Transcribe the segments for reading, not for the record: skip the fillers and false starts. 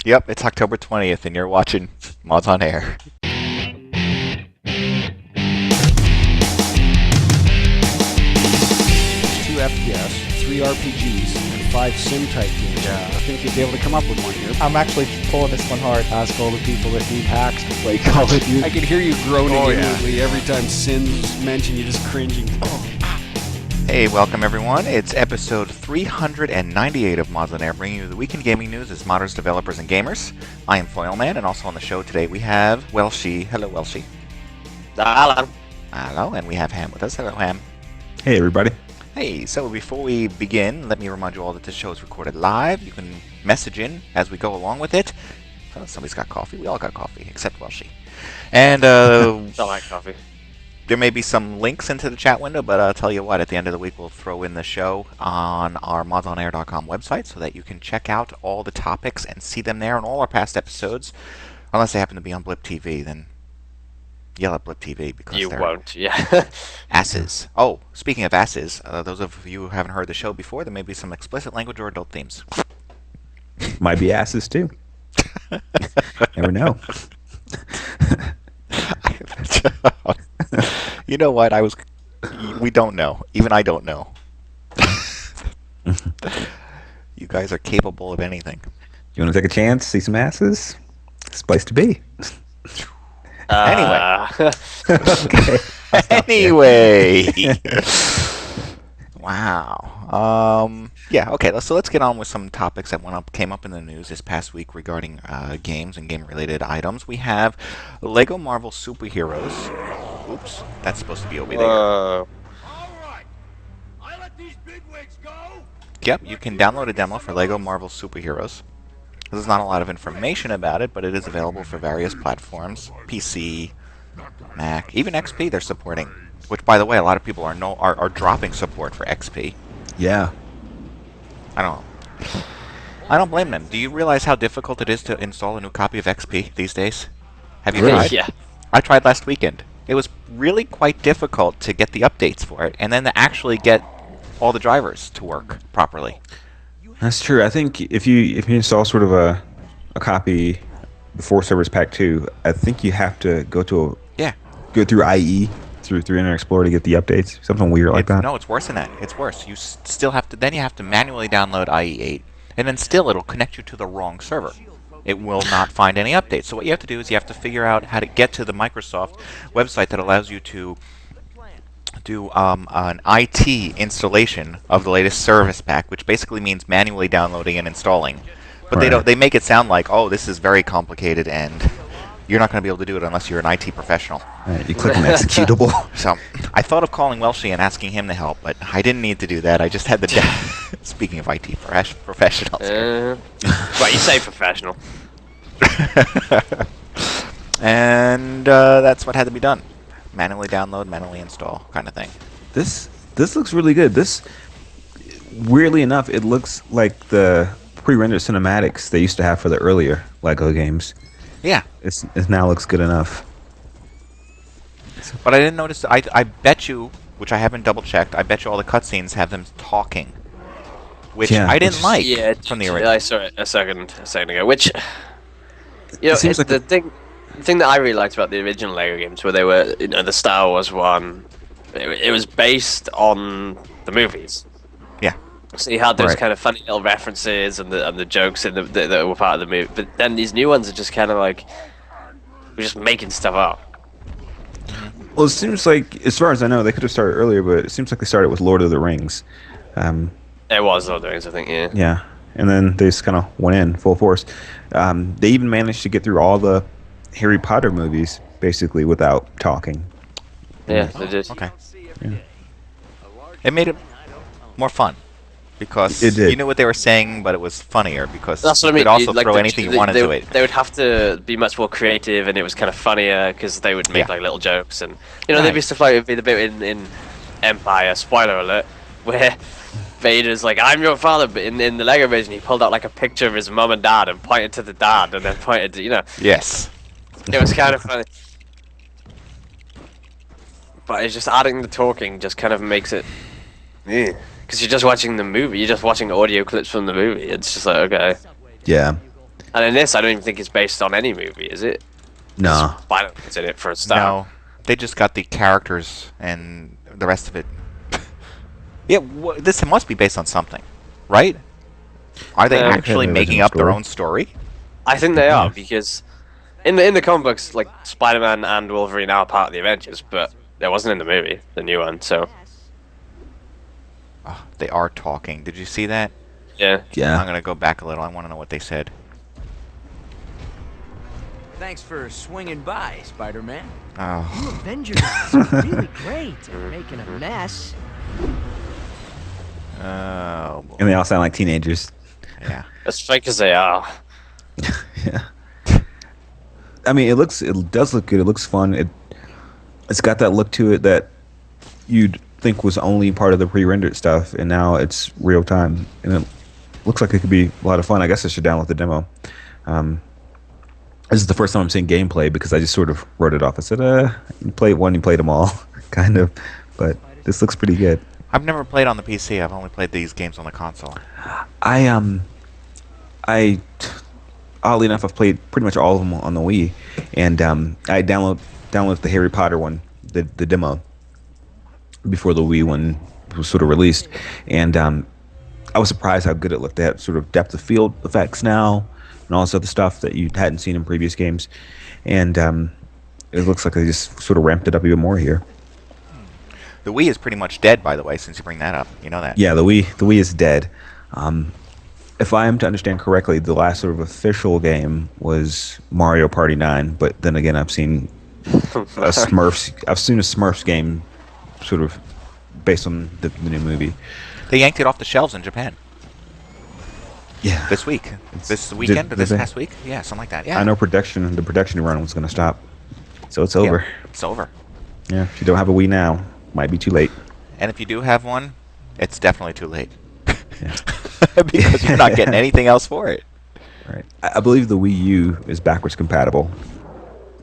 Yep, it's October 20th, and you're watching Mods on Air. 2 FPS, 3 RPGs, and 5 sim-type games. Yeah. I think you'd be able to come up with one here. I'm actually pulling this one hard. Ask all the people that need hacks to play Call of Duty. I can hear you groaning inwardly every time Sin's mentioned. You're just cringing. Hey, welcome everyone. It's episode 398 of Mods on Air, bringing you the weekend gaming news as modders, developers, and gamers. I am Foilman, and also on the show today we have Welshie. Hello, Welshie. Hello. Hello, and we have Ham with us. Hello, Ham. Hey, everybody. Hey, so before we begin, let me remind you all that this show is recorded live. You can message in as we go along with it. Somebody's got coffee. We all got coffee, except Welshie. And I like coffee. there may be some links into the chat window, but I'll tell you what, at the end of the week we'll throw in the show on our modsonair.com website so that you can check out all the topics and see them there and all our past episodes. Unless they happen to be on Blip TV, then yell at Blip TV because You they're won't, yeah. asses. Oh, speaking of asses, those of you who haven't heard the show before, there may be some explicit language or adult themes. Might be asses, too. Never know. You know what? We don't know. Even I don't know. You guys are capable of anything. You want to take a chance, see some asses? It's a place to be. Anyway. Okay. Anyway. Wow. Yeah, okay, so let's get on with some topics that came up in the news this past week regarding games and game-related items. We have Lego Marvel Superheroes. Oops, that's supposed to be over there. Whoa. Yep, you can download a demo for Lego Marvel Superheroes. There's not a lot of information about it, but it is available for various platforms. PC, Mac, even XP they're supporting. Which, by the way, a lot of people are dropping support for XP. Yeah. I don't blame them. Do you realize how difficult it is to install a new copy of XP these days? Have you tried? Yeah. I tried last weekend. It was really quite difficult to get the updates for it, and then to actually get all the drivers to work properly. That's true. I think if you install sort of a copy before Servers Pack 2, I think you have to go through IE through Internet Explorer to get the updates. Something weird like that. No, it's worse than that. It's worse. You still have to. Then you have to manually download IE8, and then still it'll connect you to the wrong server. It will not find any updates. So what you have to do is you have to figure out how to get to the Microsoft website that allows you to do an IT installation of the latest service pack, which basically means manually downloading and installing. But Right. they make it sound like, oh, this is very complicated and you're not going to be able to do it unless you're an IT professional. Right, you click an executable. So I thought of calling Welshie and asking him to help, but I didn't need to do that. I just had the speaking of IT professionals. Well, you say professional. And that's what had to be done. Manually download, manually install kind of thing. This looks really good. This, weirdly enough, it looks like the pre-rendered cinematics they used to have for the earlier Lego games. Yeah. It now looks good enough. But I didn't notice. I bet you, which I haven't double checked, I bet you all the cutscenes have them talking, which Yeah, I didn't which- like Yeah, from the original. I saw it a second ago. Which, you know, seems like the thing that I really liked about the original Lego games, where they were, you know, the Star Wars one, it was based on the movies. Yeah. So you had those Right. kind of funny little references and the jokes in that were part of the movie. But then these new ones are just kind of like we're just making stuff up. Well, it seems like, as far as I know, they could have started earlier, but it seems like they started with Lord of the Rings. It was Lord of the Rings, I think. Yeah. Yeah, and then they just kind of went in full force. They even managed to get through all the Harry Potter movies, basically, without talking. Yeah, they did. Okay. Yeah. It made it more fun because It did. you knew what they were saying, but it was funnier because That's what I you mean. could also like throw anything you wanted to it. They would have to be much more creative, and it was kind of funnier because they would make Yeah. like little jokes, and you know, there'd be Right. stuff like it'd be the bit in Empire, spoiler alert, where Vader's like, "I'm your father," but in the Lego version, he pulled out like a picture of his mum and dad and pointed to the dad, and then pointed to, you know, Yes. it was kind of funny. But it's just adding the talking just kind of makes it, because you're just watching the movie, you're just watching audio clips from the movie. It's just like, okay. Yeah. And in this, I don't even think it's based on any movie, is it? No. Spider-Man's in it for a start. No, they just got the characters and the rest of it. Yeah, this must be based on something, right? Are they actually making up their own story? I think they are, because in the comic books, like, Spider-Man and Wolverine are part of the Avengers, but it wasn't in the movie, the new one, so... Oh, they are talking. Did you see that? Yeah. Yeah. I'm going to go back a little. I want to know what they said. Thanks for swinging by, Spider-Man. Oh. You Avenger guys are really great at making a mess. Oh, boy. And they all sound like teenagers. Yeah. As fake as they are. Yeah. I mean, it does look good. It looks fun. It's got that look to it that you'd think was only part of the pre-rendered stuff, and now it's real time, and it looks like it could be a lot of fun. I guess I should download the demo. This is the first time I'm seeing gameplay because I just sort of wrote it off. I said, you played one, you played them all, kind of. But this looks pretty good. I've never played on the PC. I've only played these games on the console. I oddly enough, I've played pretty much all of them on the Wii, and I downloaded the Harry Potter one, the demo, before the Wii one was sort of released, and I was surprised how good it looked. They had sort of depth of field effects now, and all this other stuff that you hadn't seen in previous games, and it looks like they just sort of ramped it up even more here. The Wii is pretty much dead, by the way, since you bring that up. You know that. Yeah, the Wii is dead. If I am to understand correctly, the last sort of official game was Mario Party 9, but then again, I've seen a Smurfs game sort of based on the new movie. They yanked it off the shelves in Japan. Yeah. This week. This weekend or this past week? Yeah, something like that. Yeah. I know the production run was going to stop. So it's over. Yeah, it's over. Yeah, if you don't have a Wii now, might be too late. And if you do have one, it's definitely too late. Yeah. Because you're not getting anything else for it. Right. I believe the Wii U is backwards compatible.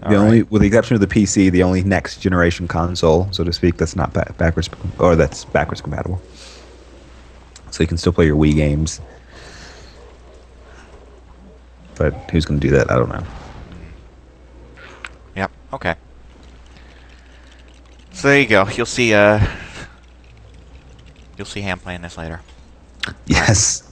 With the exception of the PC, the only next generation console, so to speak, that's not backwards compatible. So you can still play your Wii games. But who's going to do that? I don't know. Yep. Okay. So there you go. You'll see Ham playing this later. Yes.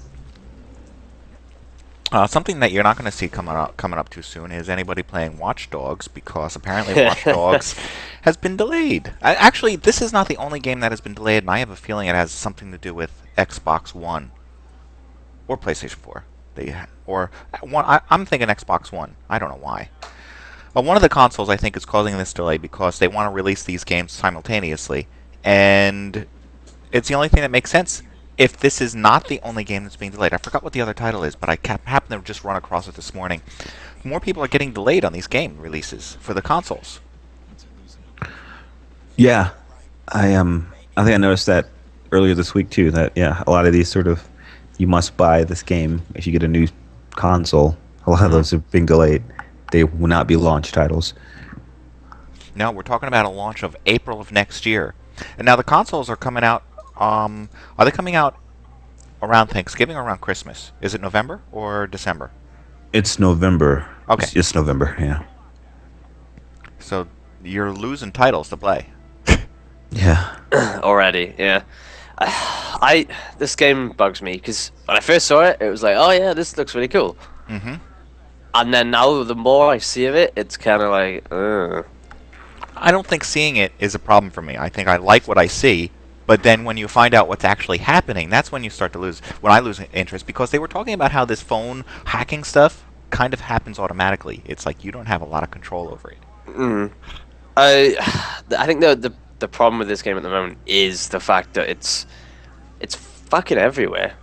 Something that you're not going to see coming up too soon is anybody playing Watch Dogs, because apparently Watch Dogs has been delayed. Actually, this is not the only game that has been delayed, and I have a feeling it has something to do with Xbox One or PlayStation 4. I'm thinking Xbox One. I don't know why. One of the consoles, I think, is causing this delay because they want to release these games simultaneously, and it's the only thing that makes sense. If this is not the only game that's being delayed, I forgot what the other title is, but I happened to just run across it this morning. More people are getting delayed on these game releases for the consoles. Yeah, I think I noticed that earlier this week too. That a lot of these sort of, you must buy this game if you get a new console. A lot of those are being delayed. They will not be launch titles. No, we're talking about a launch of April of next year. And now the consoles are coming out. Are they coming out around Thanksgiving or around Christmas? Is it November or December? It's November. Okay. It's November, yeah. So you're losing titles to play. Yeah. Already, yeah. This game bugs me, because when I first saw it, it was like, oh yeah, this looks really cool. Mm-hmm. And then now, the more I see of it, it's kind of like, ugh. I don't think seeing it is a problem for me. I think I like what I see. But then when you find out what's actually happening, that's when you start to lose, when I lose interest, because they were talking about how this phone hacking stuff kind of happens automatically. It's like you don't have a lot of control over it. Mm. I think the problem with this game at the moment is the fact that it's fucking everywhere.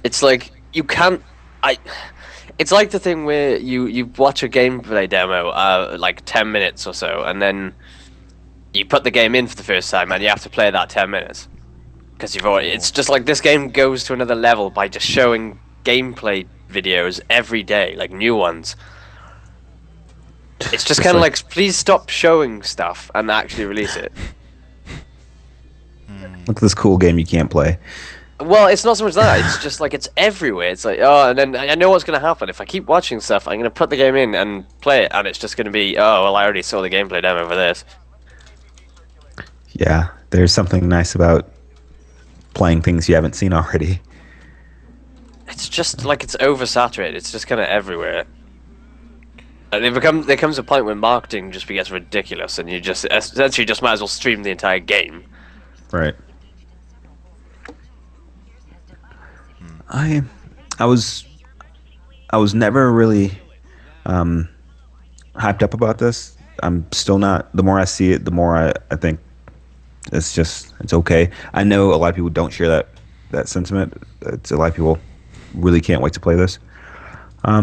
It's like you can't. It's like the thing where you watch a gameplay demo, like 10 minutes or so, and then you put the game in for the first time and you have to play that 10 minutes because it's just like this game goes to another level by just showing gameplay videos every day, like new ones. It's just kind of like, please stop showing stuff and actually release it. Look at this cool game you can't play. Well, it's not so much that. It's just like it's everywhere. It's like, oh, and then I know what's going to happen. If I keep watching stuff, I'm going to put the game in and play it, and it's just going to be, oh, well, I already saw the gameplay demo for this. Yeah, there's something nice about playing things you haven't seen already. It's just like it's oversaturated. It's just kind of everywhere. And there comes a point when marketing just gets ridiculous, and you just essentially just might as well stream the entire game. Right. I was never really hyped up about this. I'm still not. The more I see it, the more I think it's okay. I know a lot of people don't share that sentiment. It's a lot of people really can't wait to play this. I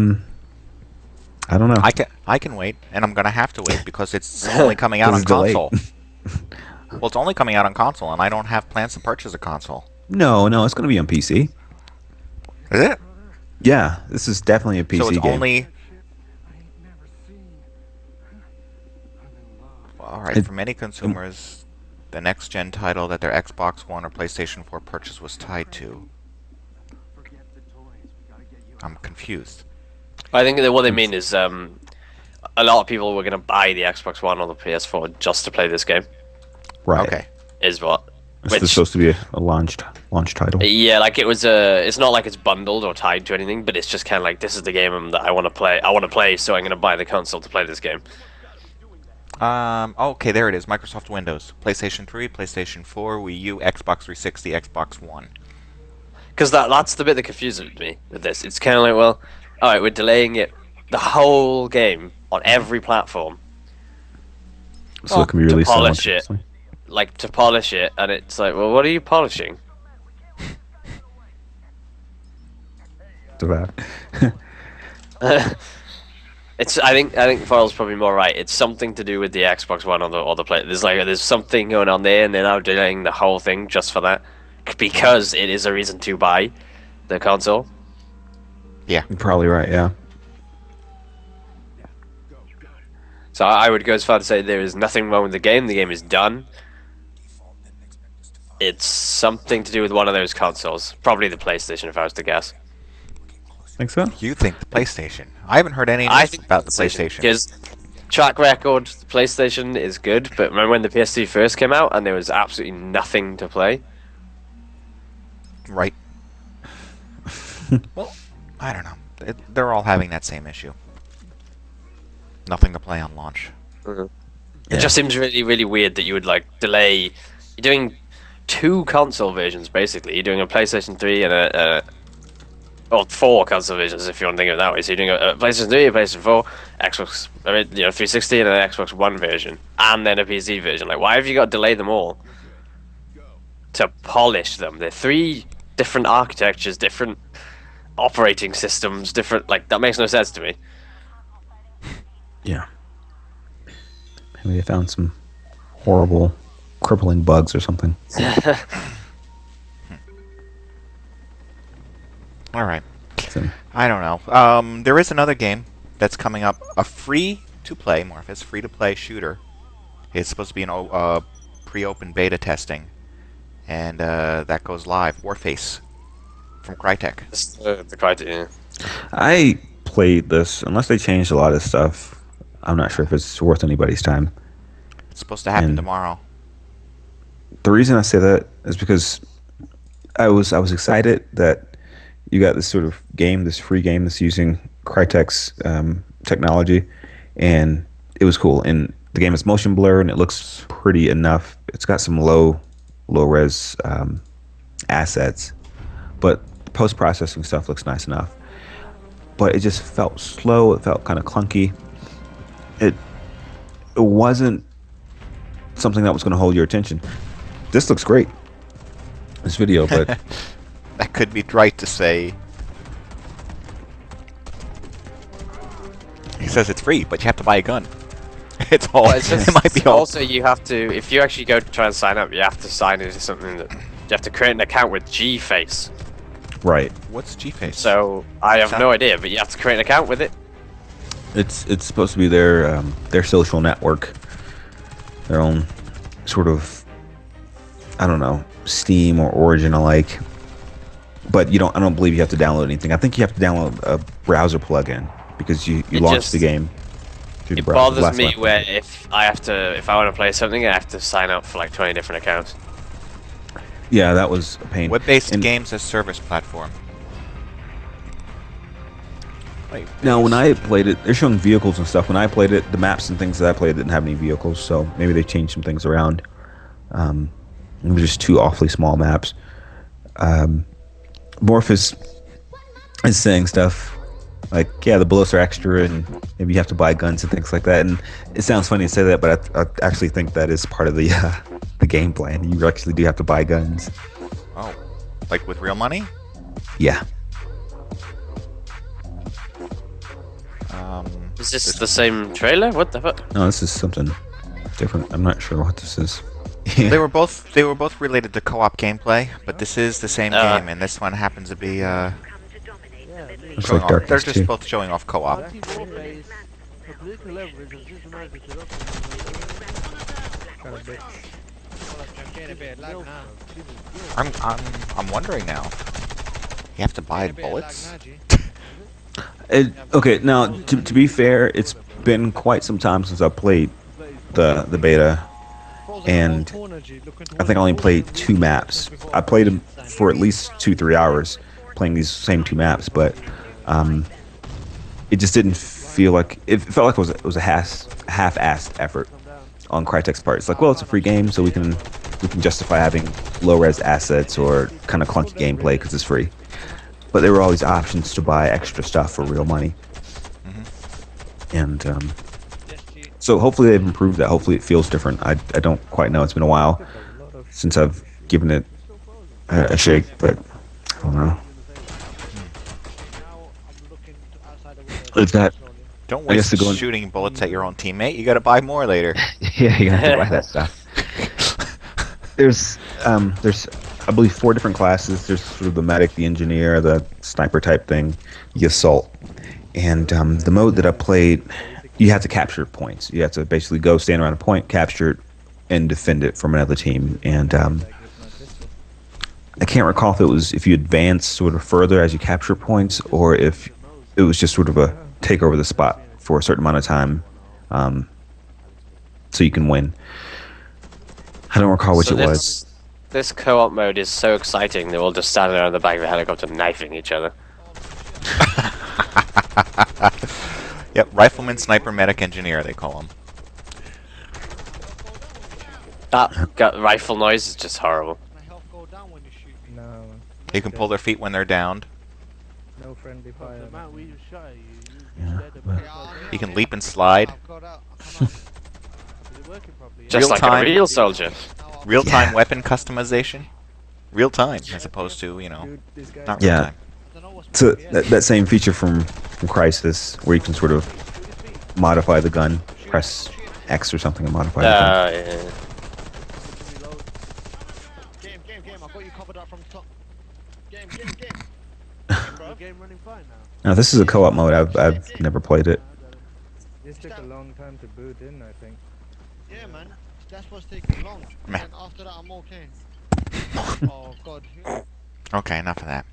don't know. I can wait, and I'm gonna have to wait because it's only coming out on console. Well, it's only coming out on console, and I don't have plans to purchase a console. No, it's gonna be on PC. Is it? Yeah, this is definitely a PC so it's game. Only. Well, all right. For many consumers, the next-gen title that their Xbox One or PlayStation 4 purchase was tied to. I'm confused. I think that what they mean is a lot of people were going to buy the Xbox One or the PS4 just to play this game. Right. Okay. Is what. This is supposed to be a launch title. Yeah, like it was it's not like it's bundled or tied to anything, but it's just kind of like, this is the game that I want to play. I want to play, so I'm going to buy the console to play this game. Okay, there it is. Microsoft Windows, PlayStation 3, PlayStation 4, Wii U, Xbox 360, Xbox One. Because that's the bit that confuses me with this. It's kind of like, well, all right, we're delaying it, the whole game on every platform. So it can be released to polish it. Like, to polish it, and it's like, well, what are you polishing? To that. I think Foil's probably more right. It's something to do with the Xbox One or the play. There's something going on there, and they're now delaying the whole thing just for that, because it is a reason to buy the console. Yeah, you're probably right. Yeah. So I would go as far to say there is nothing wrong with the game. The game is done. It's something to do with one of those consoles, probably the PlayStation, if I was to guess. Think so? You think the PlayStation? I haven't heard any news about the PlayStation. Because track record, the PlayStation is good, but remember when the PS2 first came out and there was absolutely nothing to play? Right. Well, I don't know. They're all having that same issue. Nothing to play on launch. Mm-hmm. It just seems really, really weird that you would like delay. You're doing 2 console versions basically. You're doing a PlayStation 3 and or 4 console versions if you want to think of it that way. So you're doing a PlayStation 3, a PlayStation 4, Xbox, 360, and an Xbox One version, and then a PC version. Like, why have you got to delay them all to polish them? They're 3 different architectures, different operating systems, different. Like, that makes no sense to me. Yeah. Maybe they found some horrible, crippling bugs or something. All right. I don't know. There is another game that's coming up, a free-to-play, Morphus, free-to-play shooter. It's supposed to be in pre-open beta testing, and that goes live. WARFACE from Crytek. The Crytek, yeah. I played this. Unless they changed a lot of stuff, I'm not sure if it's worth anybody's time. It's supposed to happen tomorrow. The reason I say that is because I was excited that you got this sort of game, this free game that's using Crytek's technology, and it was cool. And the game is motion blur, and it looks pretty enough. It's got some low res assets, but post-processing stuff looks nice enough. But it just felt slow. It felt kind of clunky. It wasn't something that was going to hold your attention. This looks great, this video, but that could be right to say. He says it's free, but you have to buy a gun. It's all. Well, it might be all. Also, you have to, if you actually go to try and sign up, you have to sign into something that you have to create an account with GFace. Right. What's GFace? So I have no idea, but you have to create an account with it. It's supposed to be their social network, their own sort of, I don't know, Steam or Origin alike. but you don't. I don't believe you have to download anything. I think you have to download a browser plugin because you launch the game through the browser. It bothers me where if I want to play something, I have to sign up for like 20 different accounts. Yeah, that was a pain. Web-based games as service platform. Now, when I played it, they're showing vehicles and stuff. When I played it, the maps and things that I played didn't have any vehicles, so maybe they changed some things around. It was just 2 awfully small maps. Morphus is saying stuff like, yeah, the bullets are extra, and maybe you have to buy guns and things like that. And it sounds funny to say that, but I actually think that is part of the game plan. You actually do have to buy guns. Oh, like with real money? Yeah. Is this the same trailer? What the fuck? No, this is something different. I'm not sure what this is. They were both related to co-op gameplay, but this is the same game, and this one happens to be It's like Darkness they're just 2. both showing off co-op. I'm wondering now. You have to buy bullets? Okay, now to be fair, it's been quite some time since I played the beta, and I think I only played 2 maps. I played them for at least 2-3 hours, playing these same 2 maps, but it just didn't feel like it felt like it was a half-assed effort on Crytek's part. It's like, well, it's a free game, so we can justify having low-res assets or kind of clunky gameplay because it's free. But there were always options to buy extra stuff for real money. And so hopefully they've improved that. Hopefully it feels different. I don't quite know. It's been a while since I've given it a shake, but I don't know. Is that? Don't waste shooting bullets at your own teammate. You got to buy more later. Yeah, you have to buy that stuff. There's I believe 4 different classes. There's sort of the medic, the engineer, the sniper type thing, the assault, and the mode that I played, you have to capture points. You have to basically go stand around a point, capture it, and defend it from another team. And I can't recall if you advance sort of further as you capture points, or if it was just sort of a take over the spot for a certain amount of time, so you can win. I don't recall which it was. This co-op mode is so exciting. They're all just standing around the back of a helicopter knifing each other. Yep, rifleman, sniper, medic, engineer, they call them. That rifle noise is just horrible. No, You can pull their feet when they're downed. no friendly fire. You can leap and slide. Just like a real soldier. Real-time weapon customization. Real-time, as opposed to, not real-time. So that same feature from Crysis, where you can sort of modify the gun, press X or something and modify the gun. Yeah. Game, I've got you covered up from top. Game. Game running fine now. Now this is a co-op mode. I've never played it. This took a long time to boot in, I think. Yeah, man. That's what's taking long. Meh. And after that, I'm okay. Oh, God. Okay, enough of that.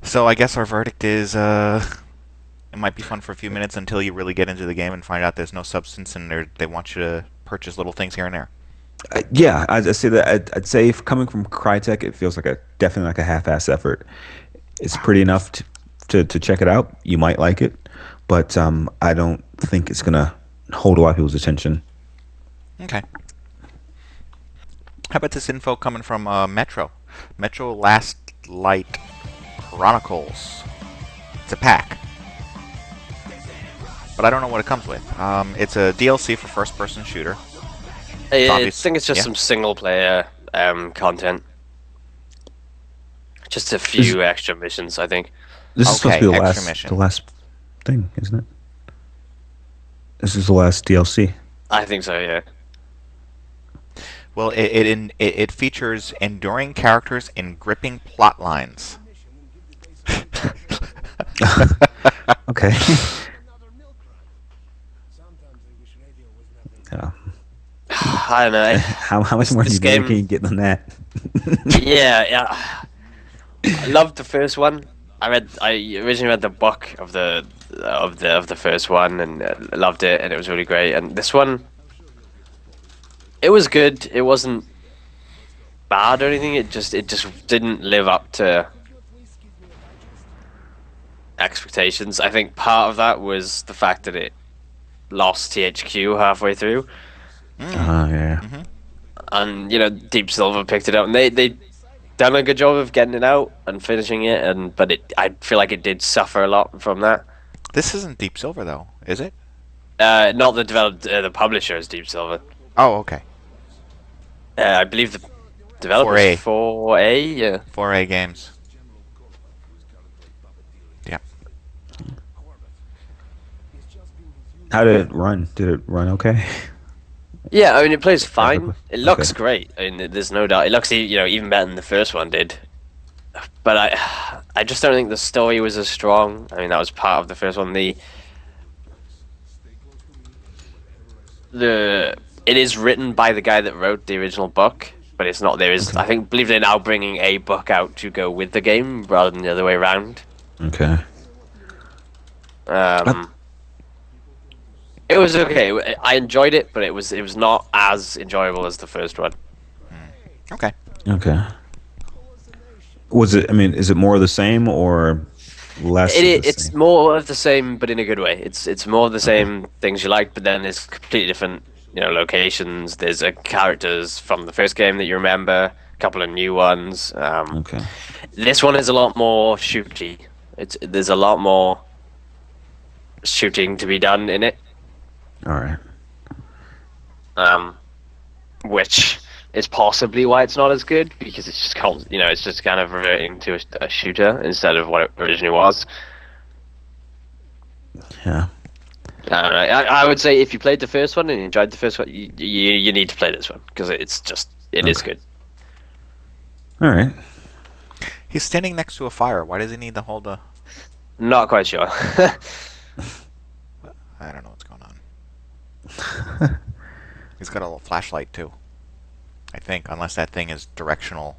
So I guess our verdict is, it might be fun for a few minutes until you really get into the game and find out there's no substance and they want you to purchase little things here and there. Yeah, I'd say that. I'd say coming from Crytek, it feels like definitely like a half-ass effort. It's pretty enough to check it out. You might like it, but I don't think it's gonna hold a lot of people's attention. Okay. How about this info coming from Metro? Metro Last Light Chronicles. It's a pack. But I don't know what it comes with. It's a DLC for first-person shooter. I think it's just some single-player content. Just a few extra missions, I think. This is supposed to be the last thing, isn't it? This is the last DLC. I think so, yeah. Well, it features enduring characters and gripping plot lines. Okay. Yeah. I don't know. How much more do you think you can get than that? Yeah. I loved the first one. I originally read the book of the first one and loved it, and it was really great. And this one, it was good. It wasn't bad or anything. It just didn't live up to expectations. I think part of that was the fact that it lost THQ halfway through. Yeah. And Deep Silver picked it up, and they done a good job of getting it out and finishing it. But I feel like it did suffer a lot from that. This isn't Deep Silver though, is it? Not the publisher is Deep Silver. Oh, okay. I believe the developer is 4A. Yeah. 4A Games. Yeah. How did it run? Did it run okay? Yeah, I mean, it plays fine. It looks great. I mean, there's no doubt. It looks, even better than the first one did. But I just don't think the story was as strong. I mean, that was part of the first one. It is written by the guy that wrote the original book, but it's not. I believe they're now bringing a book out to go with the game rather than the other way around. Okay. It was okay. I enjoyed it, but it was not as enjoyable as the first one. Okay. Okay. Was it? I mean, is it more of the same or less? It's more of the same, but in a good way. It's more of the same things you like, but then there's completely different, locations. There's characters from the first game that you remember, a couple of new ones. Okay. This one is a lot more shooty. There's a lot more shooting to be done in it. All right. Which is possibly why it's not as good, because it's just it's just kind of reverting to a shooter instead of what it originally was. Yeah. I would say if you played the first one and you enjoyed the first one, you need to play this one because it is good. All right. He's standing next to a fire. Why does he need to hold a... Not quite sure. I don't know what's going on. He's got a little flashlight too, I think, unless that thing is directional.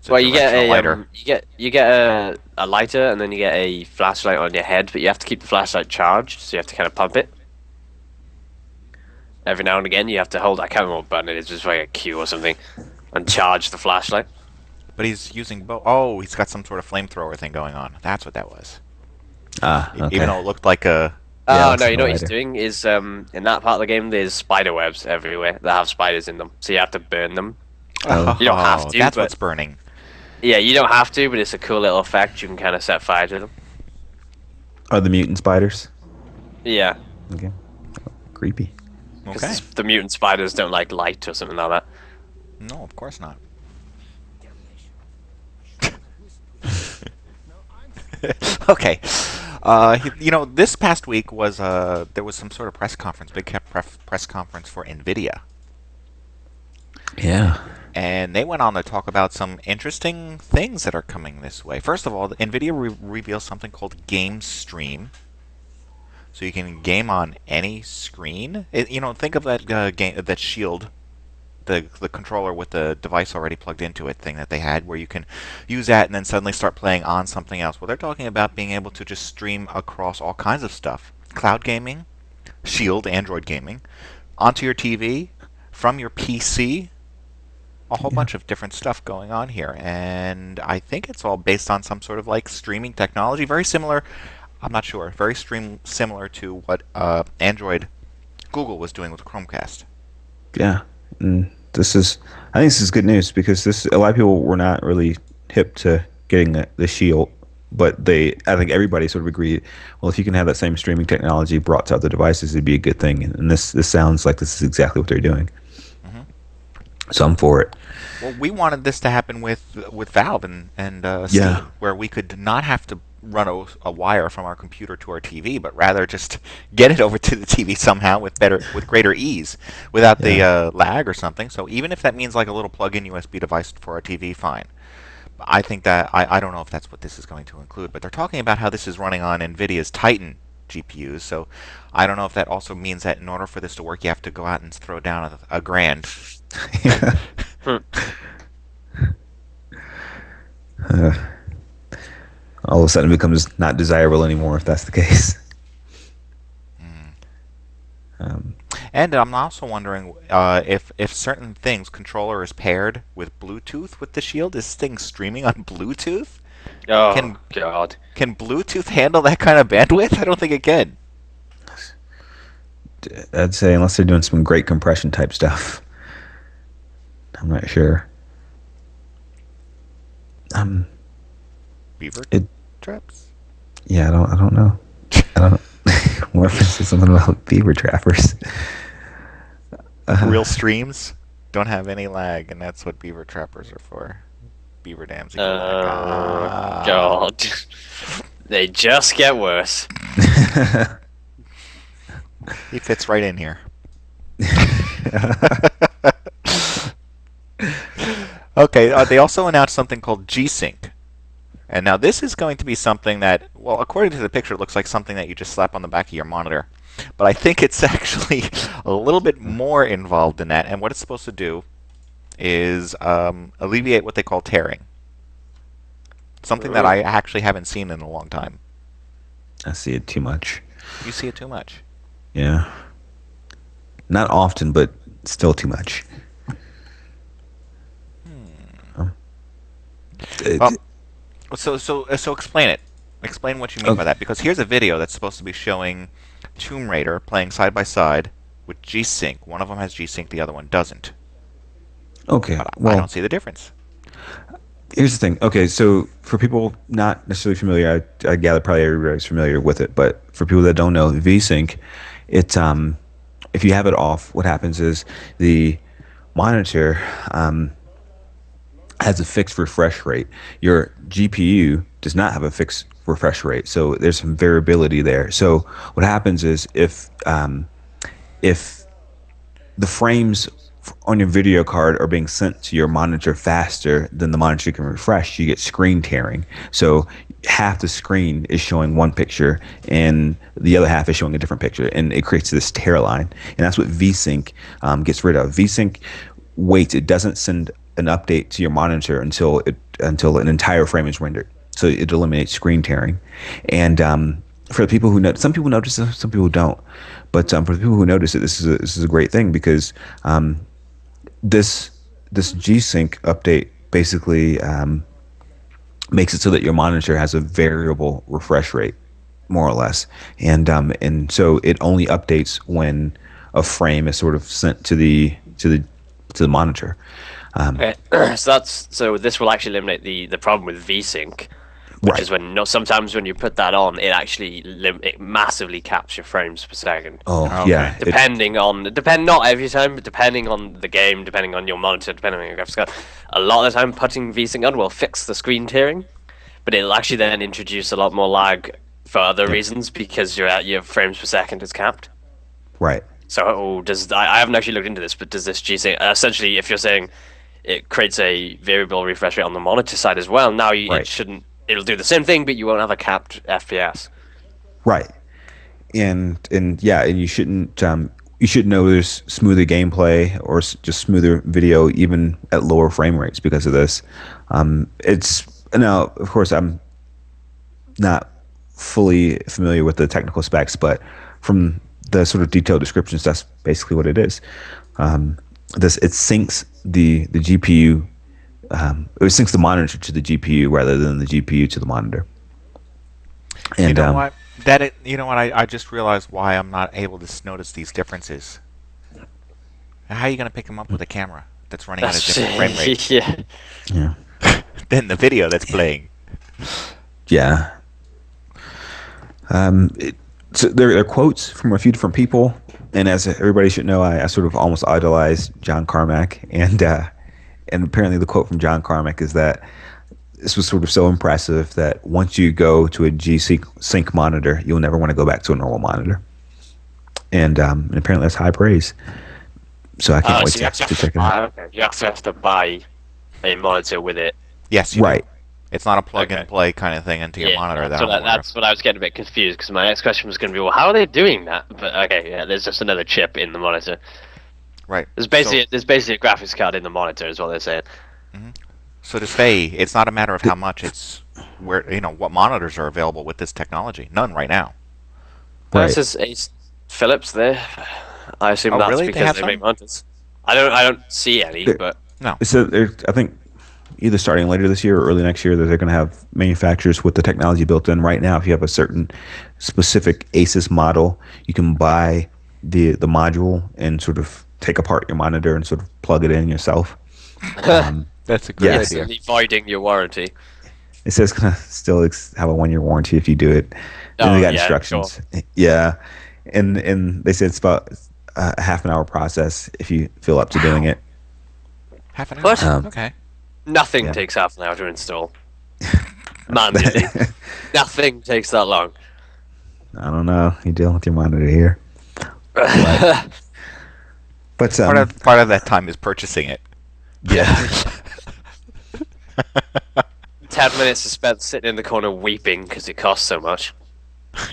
Well, you get a lighter. You get a lighter, and then you get a flashlight on your head, but you have to keep the flashlight charged, so you have to kind of pump it. Every now and again, you have to hold. I can't remember what button it is, just like a Q or something, and charge the flashlight. But he's using both. Oh, he's got some sort of flamethrower thing going on. That's what that was. Okay. Even though it looked like a... Oh, no, you know what he's doing is, in that part of the game, there's spider webs everywhere that have spiders in them, so you have to burn them. Oh. You don't have to, that's but... what's burning. Yeah, you don't have to, but it's a cool little effect. You can kind of set fire to them. Are the mutant spiders? Yeah. Okay. Creepy. Okay. The mutant spiders don't like light or something like that. No, of course not. Okay. This past week was there was some sort of press conference, press conference for NVIDIA. Yeah. And they went on to talk about some interesting things that are coming this way. First of all, NVIDIA reveals something called Gamestream. So you can game on any screen. Think of that Shield, the controller with the device already plugged into it thing that they had, where you can use that and then suddenly start playing on something else. Well, they're talking about being able to just stream across all kinds of stuff. Cloud gaming, Shield, Android gaming, onto your TV, from your PC, a whole bunch of different stuff going on here. And I think it's all based on some sort of like streaming technology, very similar, I'm not sure, very similar to what Google was doing with Chromecast. Yeah. And I think this is good news because a lot of people were not really hip to getting the Shield, but I think everybody sort of agreed, well, if you can have that same streaming technology brought to other devices, it'd be a good thing. And this sounds like this is exactly what they're doing. Mm-hmm. So I'm for it. Well, we wanted this to happen with Valve and Steam, where we could not have to run a wire from our computer to our TV, but rather just get it over to the TV somehow with greater ease, without the lag or something. So even if that means like a little plug-in USB device for our TV, fine. I think that I don't know if that's what this is going to include, but they're talking about how this is running on NVIDIA's Titan GPUs. So I don't know if that also means that in order for this to work, you have to go out and throw down a grand. All of a sudden it becomes not desirable anymore if that's the case. And I'm also wondering if certain things, controller is paired with Bluetooth with the Shield. Is this thing streaming on Bluetooth? Oh, God. Can Bluetooth handle that kind of bandwidth? I don't think it can. I'd say unless they're doing some great compression type stuff. I'm not sure. Beaver traps? Yeah, I don't know. I don't. Warface said something about beaver trappers. Real streams don't have any lag, and that's what beaver trappers are for. Beaver dams. God. They just get worse. He fits right in here. Okay, they also announced something called G-Sync. And now this is going to be something that, well, according to the picture, it looks like something that you just slap on the back of your monitor. But I think it's actually a little bit more involved in that. And what it's supposed to do is alleviate what they call tearing. Something that I actually haven't seen in a long time. I see it too much. You see it too much? Yeah. Not often, but still too much. So explain it. Explain what you mean by that. Because here's a video that's supposed to be showing Tomb Raider playing side by side with G-Sync. One of them has G-Sync, the other one doesn't. Okay. But well, I don't see the difference. Here's the thing. Okay, so for people not necessarily familiar, I gather probably everybody's familiar with it, but for people that don't know, V-Sync, it's if you have it off, what happens is the monitor has a fixed refresh rate. Your GPU does not have a fixed refresh rate, so there's some variability there. So what happens is if the frames on your video card are being sent to your monitor faster than the monitor can refresh, you get screen tearing. So half the screen is showing one picture and the other half is showing a different picture, and it creates this tear line. And that's what VSync gets rid of. VSync waits. It doesn't send an update to your monitor until an entire frame is rendered. So it eliminates screen tearing. And for the people who know, some people notice it, some people don't. But for the people who notice it, this is a great thing, because this G-Sync update basically makes it so that your monitor has a variable refresh rate, more or less, and so it only updates when a frame is sort of sent to the monitor. Okay, so this will actually eliminate the problem with VSync, which is when sometimes when you put that on, it actually it massively caps your frames per second. Oh, okay. Yeah. Not every time, but depending on the game, depending on your monitor, depending on your graphics card, a lot of the time putting VSync on will fix the screen tearing, but it'll actually then introduce a lot more lag for other reasons, because your frames per second is capped. Right. So I haven't actually looked into this, but does this G-Sync essentially, if you're saying it creates a variable refresh rate on the monitor side as well, now it'll do the same thing, but you won't have a capped FPS. Right. And you shouldn't you should know there's smoother gameplay or just smoother video even at lower frame rates because of this. Now, of course, I'm not fully familiar with the technical specs, but from the sort of detailed descriptions, that's basically what it is. It syncs the GPU. It syncs the monitor to the GPU rather than the GPU to the monitor. And you know what? I just realized why I'm not able to notice these differences. How are you going to pick them up with a camera that's running at a different frame rate? Yeah. Than the video that's playing. Yeah. So there are quotes from a few different people, and as everybody should know, I sort of almost idolize John Carmack, and apparently the quote from John Carmack is that this was sort of so impressive that once you go to a G-Sync monitor, you'll never want to go back to a normal monitor. And apparently that's high praise. So I can't wait to check it out. You actually have to buy a monitor with it. Yes, right. It's not a plug-and-play kind of thing into your monitor. That's what I was getting a bit confused, because my next question was going to be, well, how are they doing that? But okay, yeah, there's just another chip in the monitor. Right. There's basically a graphics card in the monitor, is what they're saying. Mm-hmm. So to say, it's not a matter of how much, it's where what monitors are available with this technology. None right now. Right. This is Philips there. I assume that's really? because they make monitors. I don't see any, but no. So I think either starting later this year or early next year that they're going to have manufacturers with the technology built in. Right now, if you have a certain specific Asus model, you can buy the module and sort of take apart your monitor and sort of plug it in yourself. That's a great idea. Voiding your warranty. It says it's going to still have a 1-year warranty if you do it. And they got instructions. Sure. Yeah. And they said it's about a half an hour process if you feel up to doing it. Half an hour? Okay. Nothing takes half an hour to install. Manually. Nothing takes that long. I don't know. You're dealing with your monitor here. But part of that time is purchasing it. Yeah. 10 minutes is spent sitting in the corner weeping because it costs so much.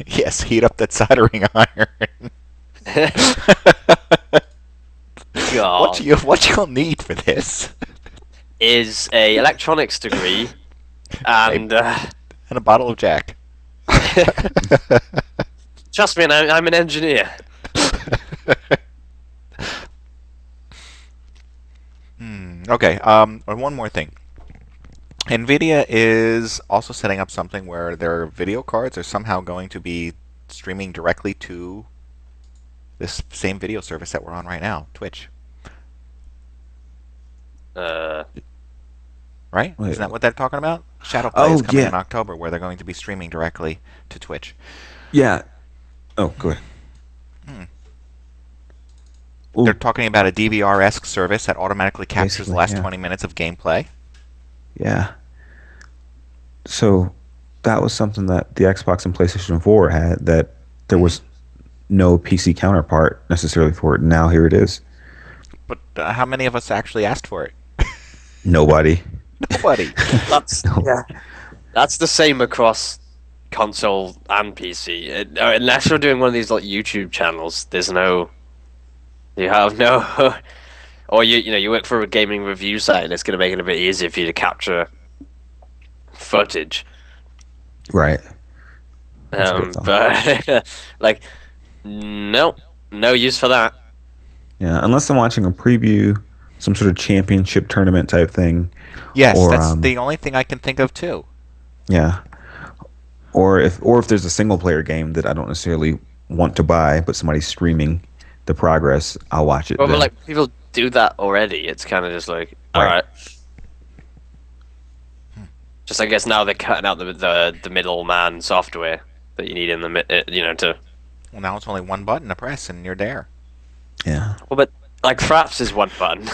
Yes, heat up that soldering iron. God. What you'll need for this is a electronics degree and a bottle of Jack. Trust me, I'm an engineer. Okay. One more thing. NVIDIA is also setting up something where their video cards are somehow going to be streaming directly to this same video service that we're on right now, Twitch. Right? Wait. Isn't that what they're talking about? Shadowplay is coming in October, where they're going to be streaming directly to Twitch. Yeah. Oh, go ahead. They're talking about a DVR-esque service that automatically captures the last 20 minutes of gameplay. Yeah. So that was something that the Xbox and PlayStation 4 had, that there was no PC counterpart necessarily for it. Now here it is. But how many of us actually asked for it? Nobody. Nobody. That's the same across console and PC. Unless you're doing one of these like YouTube channels, you have no, or you work for a gaming review site, and it's going to make it a bit easier for you to capture footage. Right. But like, no use for that. Yeah, unless I'm watching a preview, some sort of championship tournament type thing. Yes, that's the only thing I can think of too. Yeah. Or if there's a single player game that I don't necessarily want to buy, but somebody's streaming the progress, I'll watch it. Well, but like people do that already. It's kind of just like, all right. Just I guess now they're cutting out the middleman software that you need in the to. Well, now it's only one button to press and you're there. Yeah. Well, but like Fraps is one button.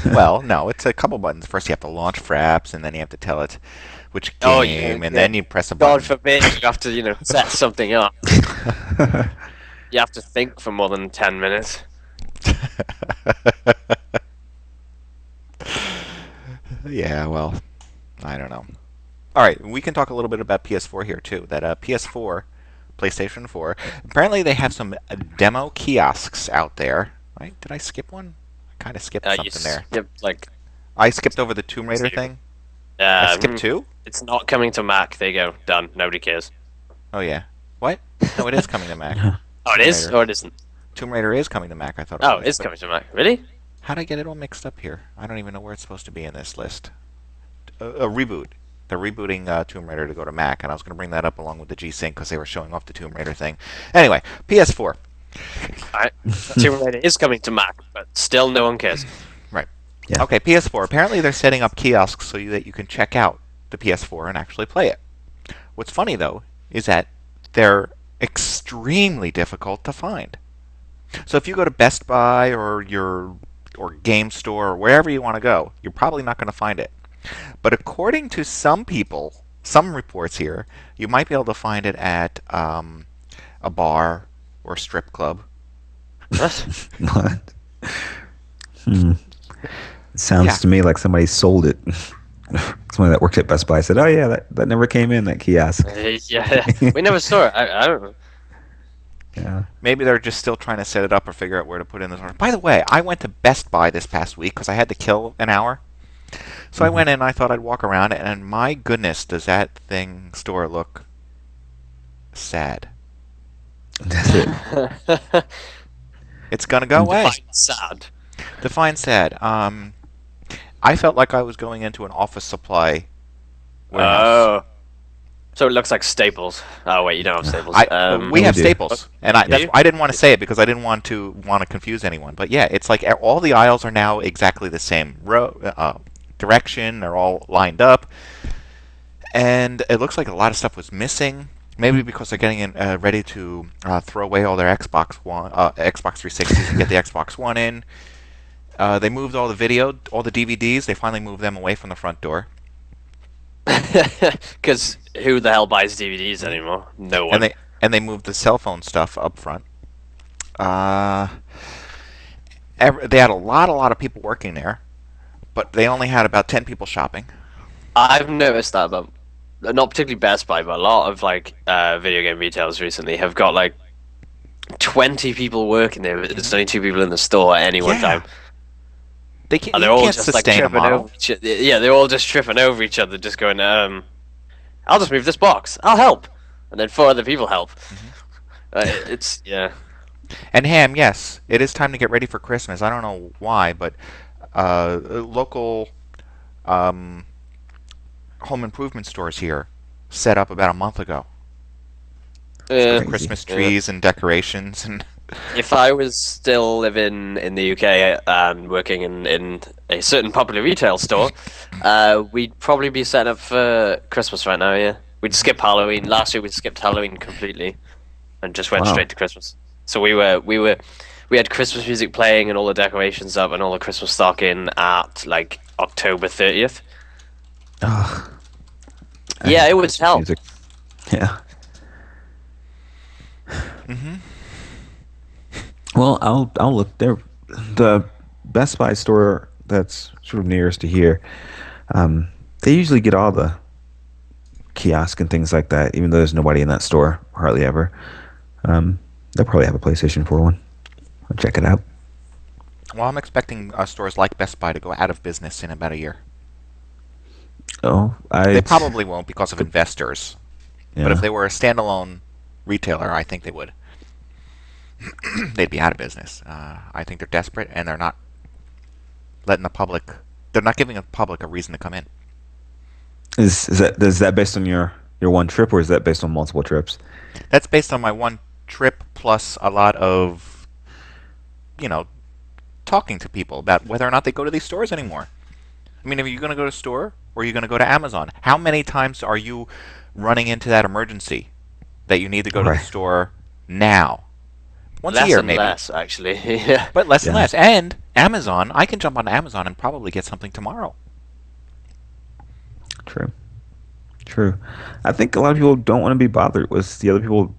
Well, no, it's a couple buttons. First you have to launch Fraps, and then you have to tell it which game, and then you press a button. God forbid you have to set something up. You have to think for more than 10 minutes. Yeah, well, I don't know. All right, we can talk a little bit about PS4 here too. That PS4, PlayStation 4. Apparently, they have some demo kiosks out there. Right? Did I skip one? I kind of skipped something there. I skipped over the Tomb Raider thing. I skipped two. It's not coming to Mac. There you go. Done. Nobody cares. Oh yeah. What? No, it is coming to Mac. Oh, it is? Or it isn't? Tomb Raider is coming to Mac, I thought. Oh, it is coming to Mac. Really? How'd I get it all mixed up here? I don't even know where it's supposed to be in this list. A reboot. They're rebooting Tomb Raider to go to Mac, and I was going to bring that up along with the G-Sync because they were showing off the Tomb Raider thing. Anyway, PS4. Alright. Tomb Raider is coming to Mac, but still no one cares. Right. Yeah. Okay, PS4. Apparently they're setting up kiosks so that you can check out the PS4 and actually play it. What's funny, though, is that they're extremely difficult to find. So if you go to Best Buy or Game Store or wherever you want to go, you're probably not going to find it. But according to some people, some reports here, you might be able to find it at a bar or a strip club. What? It sounds to me like somebody sold it. Somebody that worked at Best Buy said, "Oh yeah, that never came in, that kiosk." Yeah, we never saw it. I don't know. Yeah. Maybe they're just still trying to set it up or figure out where to put in this order. By the way, I went to Best Buy this past week because I had to kill an hour. So I went in. I thought I'd walk around, and my goodness, does that store look sad? That's it. It's gonna go away. Define sad. Define sad. I felt like I was going into an office supply warehouse. Oh. So it looks like Staples. Oh wait, you don't have Staples. We have do. Staples, and I didn't want to say it because I didn't want to confuse anyone. But yeah, it's like all the aisles are now exactly the same direction. They're all lined up, and it looks like a lot of stuff was missing. Maybe because they're getting ready to throw away all their Xbox 360s and get the Xbox One in. They moved all the video, all the DVDs. They finally moved them away from the front door. Because who the hell buys DVDs anymore? No one. And they moved the cell phone stuff up front. They had a lot of people working there, but they only had about 10 people shopping. I've noticed that, but not particularly Best Buy, but a lot of like video game retailers recently have got like 20 people working there. But there's only 2 people in the store at any one time. They can't, and they're all can't just sustain like tripping over each other. Yeah, they're all just tripping over each other, just going, I'll just move this box. I'll help. And then 4 other people help. It's, yeah. And Ham, yes, it is time to get ready for Christmas. I don't know why, but local home improvement stores here set up about a month ago. Christmas trees and decorations and. If I was still living in the UK and working in a certain popular retail store, we'd probably be set up for Christmas right now. Yeah, we'd skip Halloween. Last year we skipped Halloween completely, and just went straight to Christmas. So we had Christmas music playing and all the decorations up and all the Christmas stock in at like October 30th. Oh, yeah, it was hell. Music. Yeah. Well, I'll look there. The Best Buy store that's sort of nearest to here, they usually get all the kiosk and things like that, even though there's nobody in that store hardly ever. They'll probably have a PlayStation 4 one. I'll check it out. Well, I'm expecting stores like Best Buy to go out of business in about a year. Oh, they probably won't because of investors. Yeah. But if they were a standalone retailer, I think they would. They'd be out of business. I think they're desperate, and they're not letting the public. They're not giving the public a reason to come in. Is that based on your one trip, or is that based on multiple trips? That's based on my one trip plus a lot of, talking to people about whether or not they go to these stores anymore. I mean, are you going to go to a store or are you going to go to Amazon? How many times are you running into that emergency that you need to go to the store now? Once a year, maybe. Less, actually. Yeah. But less and less. And Amazon, I can jump on Amazon and probably get something tomorrow. True. I think a lot of people don't want to be bothered with the other people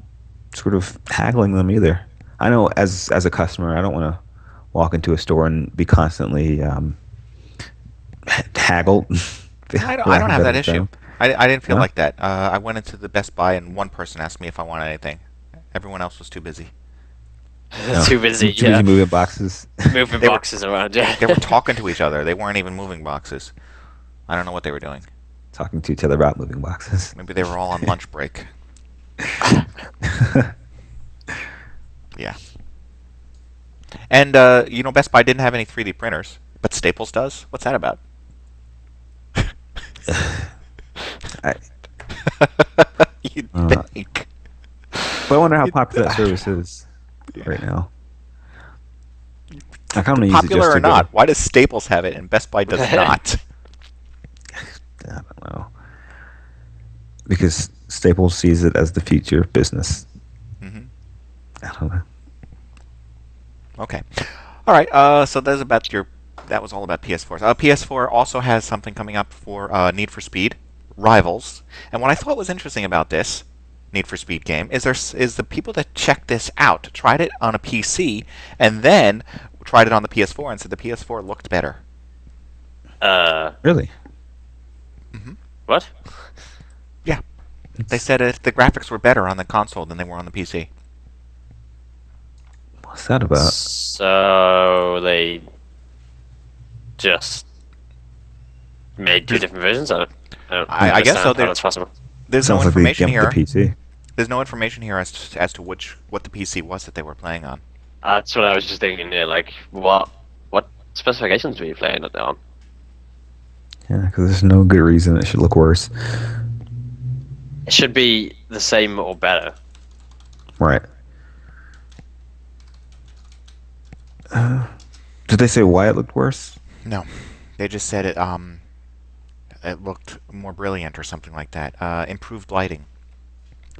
sort of haggling them either. I know as a customer, I don't want to walk into a store and be constantly haggled. I don't have that issue. I didn't feel like that. I went into the Best Buy and one person asked me if I wanted anything. Everyone else was too busy. Too busy, too busy moving boxes. Moving boxes around, yeah. They were talking to each other. They weren't even moving boxes. I don't know what they were doing. Talking to each other about moving boxes. Maybe they were all on lunch break. Yeah. And, Best Buy didn't have any 3D printers, but Staples does? What's that about? You'd think. But I wonder how popular that service is right now. I kind of use it just popular to or not? Why does Staples have it and Best Buy does not? I don't know. Because Staples sees it as the future of business. I don't know. Okay. All right. So that was all about PS4. PS4 also has something coming up for Need for Speed Rivals. And what I thought was interesting about this Need for Speed game is the people that checked this out tried it on a PC and then tried it on the PS4 and said the PS4 looked better. Really? What? Yeah. They said the graphics were better on the console than they were on the PC. What's that about? So they just made two different versions of it. I guess so. That's possible. There's no Sounds like they information gimped here. the PC. There's no information here as to what the PC was that they were playing on. That's what I was just thinking. Yeah, like what specifications were you playing it on? Yeah, because there's no good reason it should look worse. It should be the same or better. Right. Did they say why it looked worse? No, they just said it looked more brilliant or something like that. Improved lighting,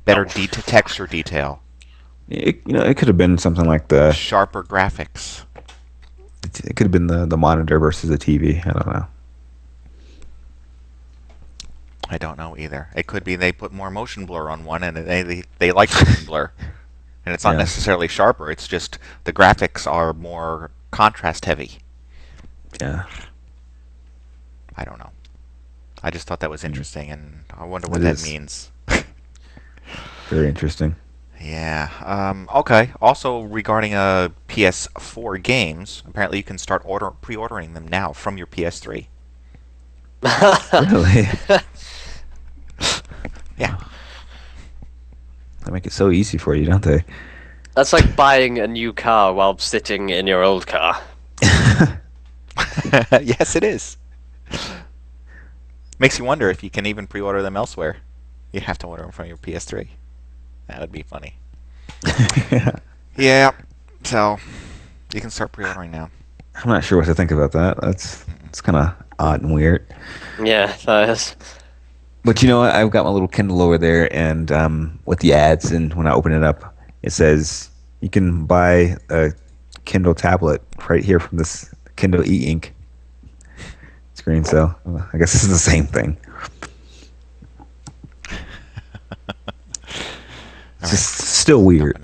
better texture detail, It could have been something like the sharper graphics. It could have been the monitor versus the TV. I don't know. I don't know either. It could be they put more motion blur on one, and they like motion blur, and it's not necessarily sharper. It's just the graphics are more contrast heavy. Yeah. I don't know. I just thought that was interesting, and I wonder what that means. Very interesting. Yeah. Okay. Also, regarding PS4 games, apparently you can start pre-ordering them now from your PS3. Really? Yeah. They make it so easy for you, don't they? That's like buying a new car while sitting in your old car. Yes, it is. Makes you wonder if you can even pre-order them elsewhere. You have to order them from your PS3. That would be funny. Yeah. So you can start pre-ordering now. I'm not sure what to think about that. It's kind of odd and weird. Yeah, that is. But you know what? I've got my little Kindle over there, and with the ads, and when I open it up, it says you can buy a Kindle tablet right here from this Kindle e-ink screen. So I guess this is the same thing. It's just still weird.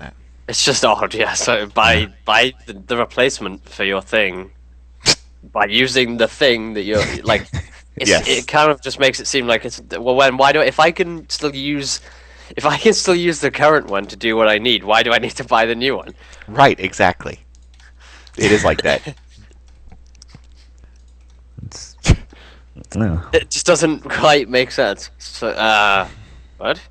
It's just odd, yeah. So buy the replacement for your thing by using the thing that you're like. It kind of just makes it seem like it's if I can still use the current one to do what I need, why do I need to buy the new one? Right, exactly. It is like that. No. It just doesn't quite make sense. So, what?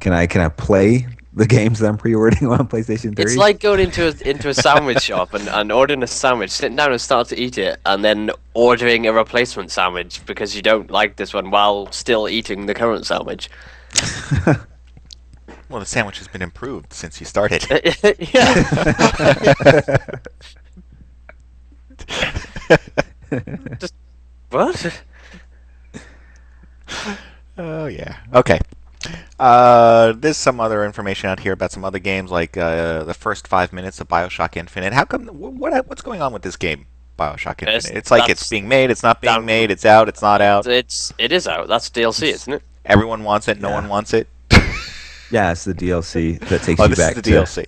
Can I play the games that I'm pre-ordering on PlayStation 3? It's like going into a sandwich shop and ordering a sandwich, sitting down and start to eat it, and then ordering a replacement sandwich because you don't like this one while still eating the current sandwich. Well, the sandwich has been improved since you started. Yeah. Just what? Oh yeah. Okay. There's some other information out here about some other games, like the first 5 minutes of BioShock Infinite. How come? What's going on with this game, BioShock Infinite? It's like it's being made, it's not being made, it's out, it's not out. It is out. That's DLC, isn't it? Everyone wants it. No one wants it. Yeah, it's the DLC that takes you back to to DLC.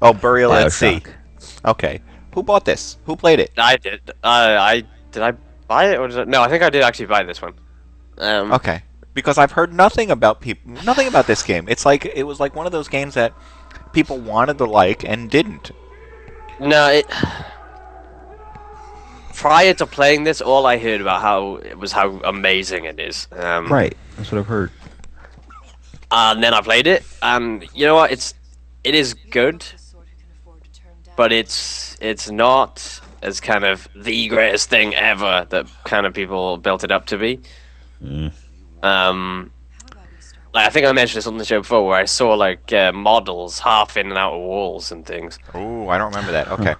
Oh, Burial at Sea. BioShock. Okay. Who bought this? Who played it? I did. Did I buy it or did I? No, I think I did actually buy this one. Okay. Because I've heard nothing about this game. It was like one of those games that people wanted to like and didn't. No, prior to playing this, all I heard about how amazing it is. Right, that's what I've heard. And then I played it, and you know what? It is good, but it's not as kind of the greatest thing ever that kind of people built it up to be. Like I think I mentioned this on the show before, where I saw like models half in and out of walls and things. Oh, I don't remember that. Okay.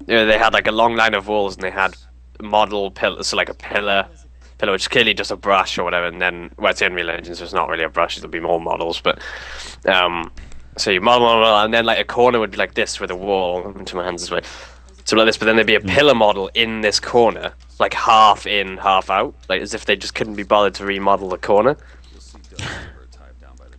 They had like a long line of walls, and they had model pillars, so like a pillar, which is clearly just a brush or whatever. And then, well, it's Unreal Engine, so it's not really a brush; it'll be more models. But so you model, and then like a corner would be like this with a wall. Into my hands this way, so like this. But then there'd be a pillar model in this corner, like half in, half out, like as if they just couldn't be bothered to remodel the corner.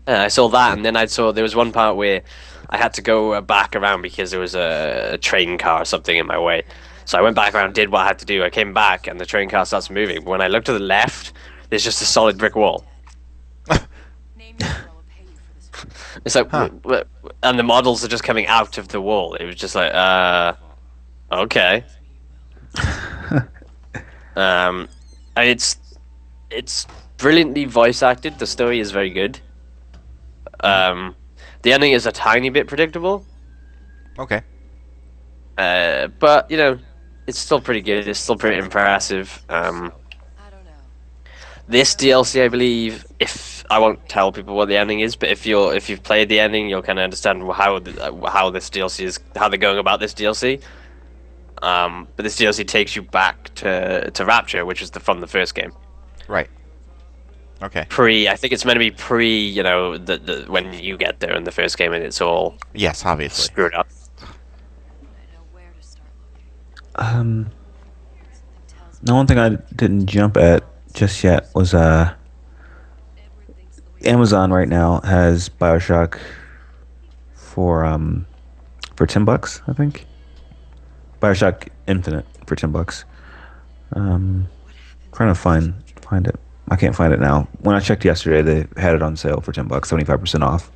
I saw that, and then I saw there was one part where I had to go back around because there was a train car or something in my way. So I went back around, did what I had to do. I came back, and the train car starts moving. When I look to the left, there's just a solid brick wall. It's like, and the models are just coming out of the wall. It was just like, okay. And it's brilliantly voice acted. The story is very good. The ending is a tiny bit predictable. Okay. But you know, it's still pretty good. It's still pretty impressive. This DLC, I believe, if I won't tell people what the ending is, but if you've played the ending, you'll kind of understand how this DLC is, how they're going about this DLC. But this DLC takes you back to Rapture, which is from the first game. Right. Okay. I think it's meant to be you know, the when you get there in the first game, and it's all obviously screwed up. The one thing I didn't jump at just yet was Amazon right now has BioShock for $10, I think. BioShock Infinite for $10. Trying to find it. I can't find it now. When I checked yesterday, they had it on sale for $10, 75% off.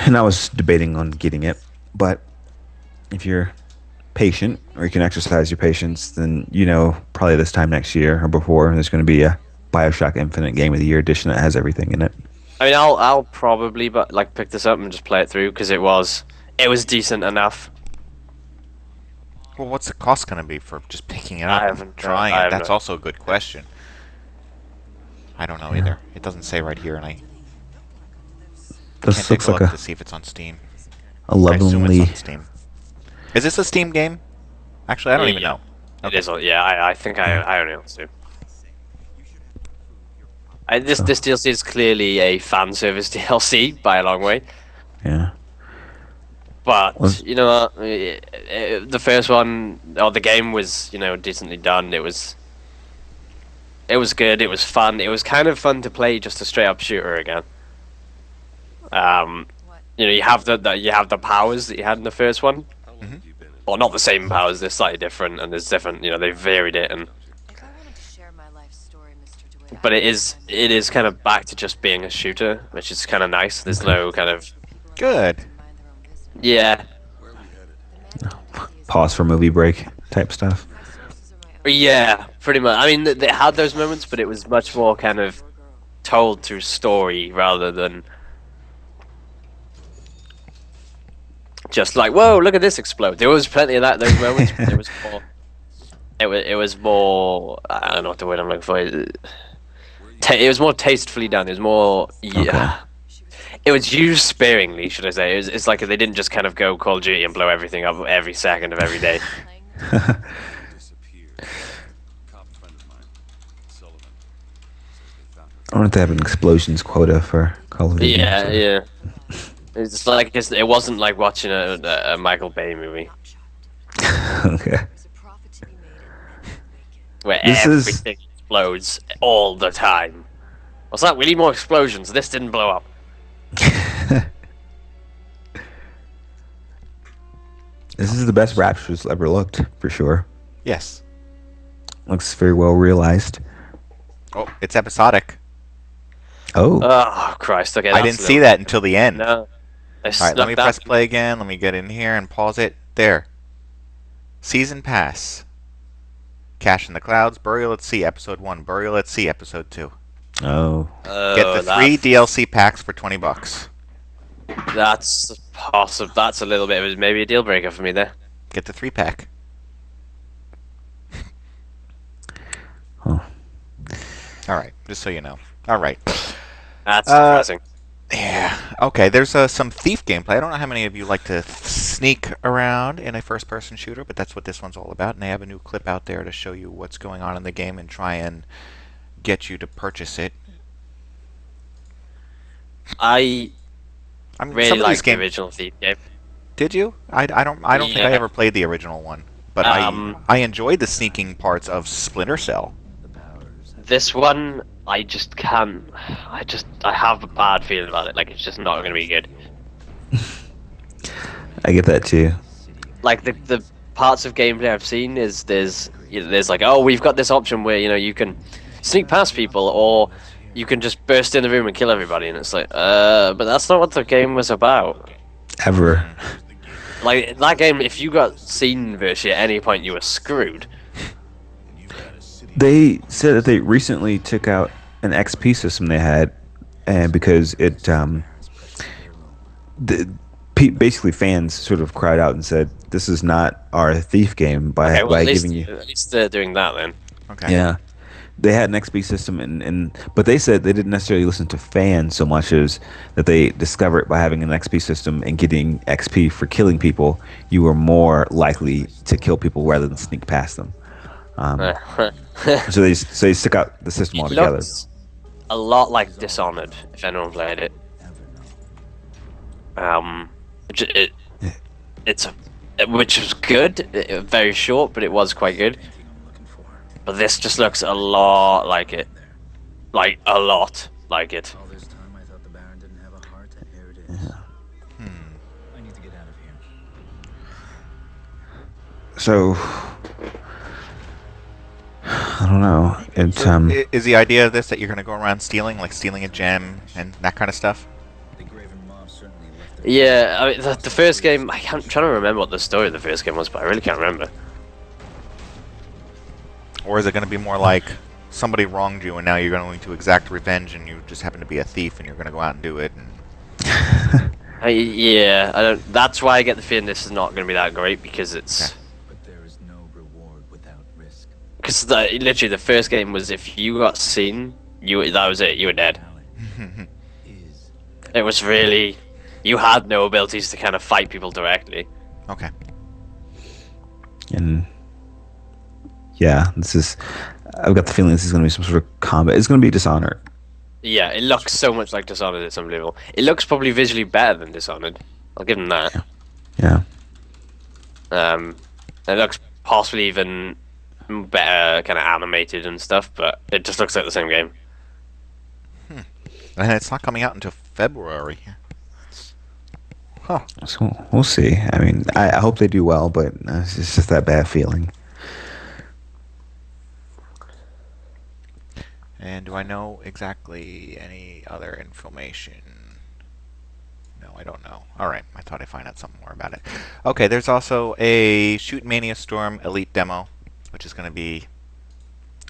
And I was debating on getting it, but if you're patient, or you can exercise your patience, then you know probably this time next year or before there's going to be a BioShock Infinite Game of the Year edition that has everything in it. I mean, I'll probably pick this up and just play it through because it was decent enough. Well, what's the cost going to be for just picking it up and trying it? That's also a good question. I don't know either. It doesn't say right here, and I This can't looks take a like look a to see if it's on Steam. a I assume lovely. it's on Steam. Is this a Steam game? Actually, I don't even know. It is. Yeah, I think I don't know what to do. This DLC is clearly a fan service DLC by a long way. Yeah. But you know what? The first one, or the game was, you know, decently done. It was good. It was fun. It was kind of fun to play just a straight up shooter again. You know, you have the powers that you had in the first one. Mm-hmm. Well, not the same powers. They're slightly different, and there's different. You know, they varied it, and. But it is kind of back to just being a shooter, which is kind of nice. There's no kind of. Good. Yeah. Pause for movie break type stuff. Yeah, pretty much. I mean, they had those moments, but it was much more kind of told through story rather than just like, whoa, look at this explode. There was plenty of those moments, but it was more. It was more. I don't know what the word I'm looking for. It was more tastefully done. It was more. Yeah. Okay. It was used sparingly, should I say. It's like they didn't just kind of go Call of Duty and blow everything up every second of every day. I wonder if they have an explosions quota for Call of Duty. Yeah. It's like it wasn't like watching a Michael Bay movie. Okay. Where This everything explodes all the time. What's that? We need more explosions. This didn't blow up. This is the best Rapture's ever looked, for sure. Yes. Looks very well realized. Oh, it's episodic. Oh. Oh, Christ. Okay, I didn't see that until the end. No. Alright, let me press play again. Let me get in here and pause it. There. Season Pass. Cache in the Clouds, Burial at Sea, Episode 1, Burial at Sea, Episode 2. Oh. Get the 3 DLC packs for $20. That's possible. That's a little bit of maybe a deal breaker for me there. Get the 3-pack. Huh. Alright, just so you know. Alright. That's depressing. Yeah. Okay, there's some Thief gameplay. I don't know how many of you like to sneak around in a first-person shooter, but that's what this one's all about. And they have a new clip out there to show you what's going on in the game and try and get you to purchase it. I mean, really like the original Thief game. Did you? I don't think I ever played the original one, but I enjoyed the sneaking parts of Splinter Cell. This one, I just can't. I have a bad feeling about it. Like it's just not going to be good. I get that too. Like the parts of gameplay I've seen is there's like, oh, we've got this option where you can sneak past people or you can just burst in the room and kill everybody, and it's like, but that's not what the game was about. Ever. Like that game, if you got seen virtually at any point, you were screwed. They said that they recently took out an XP system they had, and because basically fans sort of cried out and said, "This is not our Thief game." By giving you, at least they're doing that then. Okay. Yeah, they had an XP system, but they said they didn't necessarily listen to fans so much as that they discovered by having an XP system and getting XP for killing people, you were more likely to kill people rather than sneak past them. So they stick out the system altogether. Looks a lot like Dishonored, if anyone played it. Which was good, very short, but it was quite good. But this just looks a lot like it, like a lot like it. So I don't know. It's is the idea of this that you're going to go around stealing a gem and that kind of stuff? Yeah, I mean, the first game, I'm trying to remember what the story of the first game was, but I really can't remember. Or is it going to be more like somebody wronged you and now you're going to exact revenge and you just happen to be a thief and you're going to go out and do it? And... yeah, I don't. That's why I get the feeling this is not going to be that great, because it's. Okay. Because literally the first game was, if you got seen, that was it. You were dead. It was really, you had no abilities to kind of fight people directly. Okay. And yeah, I've got the feeling this is going to be some sort of combat. It's going to be Dishonored. Yeah, it looks so much like Dishonored. It's unbelievable. It looks probably visually better than Dishonored. I'll give them that. Yeah. It looks possibly even better, kind of animated and stuff, but it just looks like the same game. And it's not coming out until February. Huh. So we'll see. I mean, I hope they do well, but it's just that bad feeling. And do I know exactly any other information? No, I don't know. Alright, I thought I'd find out something more about it. Okay, there's also a ShootMania Storm Elite Demo, which is going to be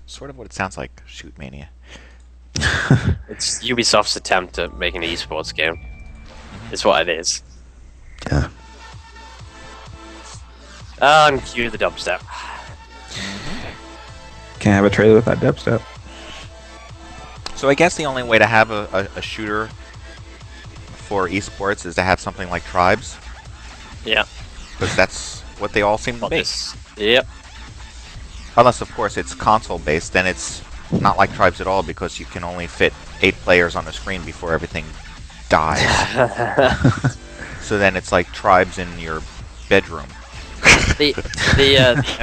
sort of what it sounds like, ShootMania. It's Ubisoft's attempt at making an esports game. It's what it is. Yeah. And cue the dubstep. Can't have a trailer without dubstep. So I guess the only way to have a shooter for esports is to have something like Tribes. Yeah. Because that's what they all seem to be. Yep. Unless, of course, it's console-based, then it's not like Tribes at all, because you can only fit 8 players on the screen before everything dies. So then it's like Tribes in your bedroom. The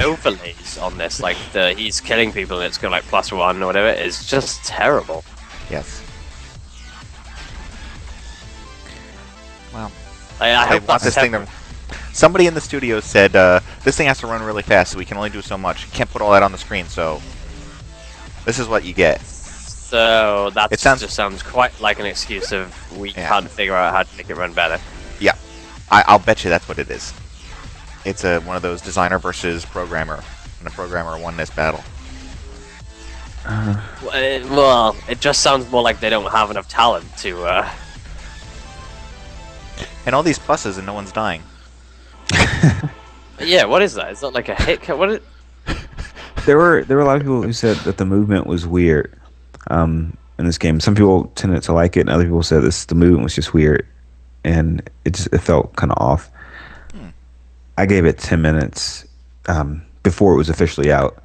overlays on this, like he's killing people and it's going like +1 or whatever, is just terrible. Yes. Well, I hope want this thing to... Somebody in the studio said, this thing has to run really fast, so we can only do so much. You can't put all that on the screen, so this is what you get. So that just sounds quite like an excuse of we can't figure out how to make it run better. Yeah, I'll bet you that's what it is. It's one of those designer versus programmer, and the programmer won this battle. Well, it just sounds more like they don't have enough talent to... And all these pluses and no one's dying. Yeah, what is that? Is that like a hit? What is... There were a lot of people who said that the movement was weird in this game. Some people tended to like it, and other people said the movement was just weird, and it felt kind of off. I gave it 10 minutes before it was officially out.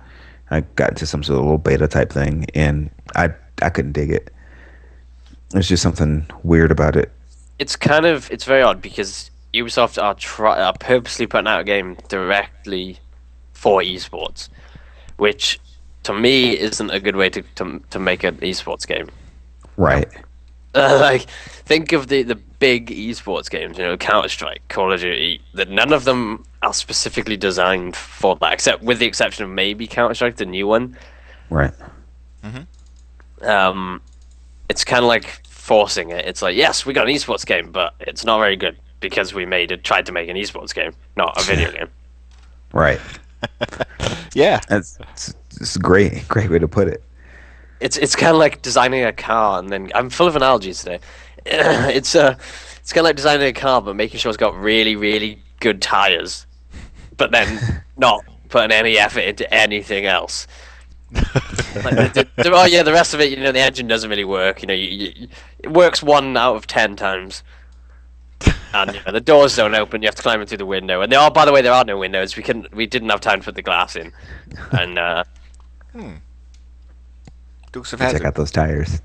I got into some sort of little beta type thing, and I couldn't dig it. There's just something weird about it. It's very odd, because Ubisoft are purposely putting out a game directly for esports, which to me isn't a good way to make an esports game. Right. Like, think of the big esports games, Counter-Strike, Call of Duty, that none of them are specifically designed for that, except with the exception of maybe Counter-Strike, the new one. Right. It's kind of like forcing it. It's like, yes, we got an esports game, but it's not very good because we tried to make an esports game, not a video game. Right. Yeah. It's it's a great way to put it. It's kind of like designing a car, and then I'm full of analogies today. It's kind of like designing a car, but making sure it's got really, really good tires, but then not putting any effort into anything else. The rest of it, the engine doesn't really work. It works 1 out of 10 times, and the doors don't open. You have to climb in through the window. And by the way, there are no windows. We didn't have time to put the glass in, and Dukes of Hazzard. Check out those tires.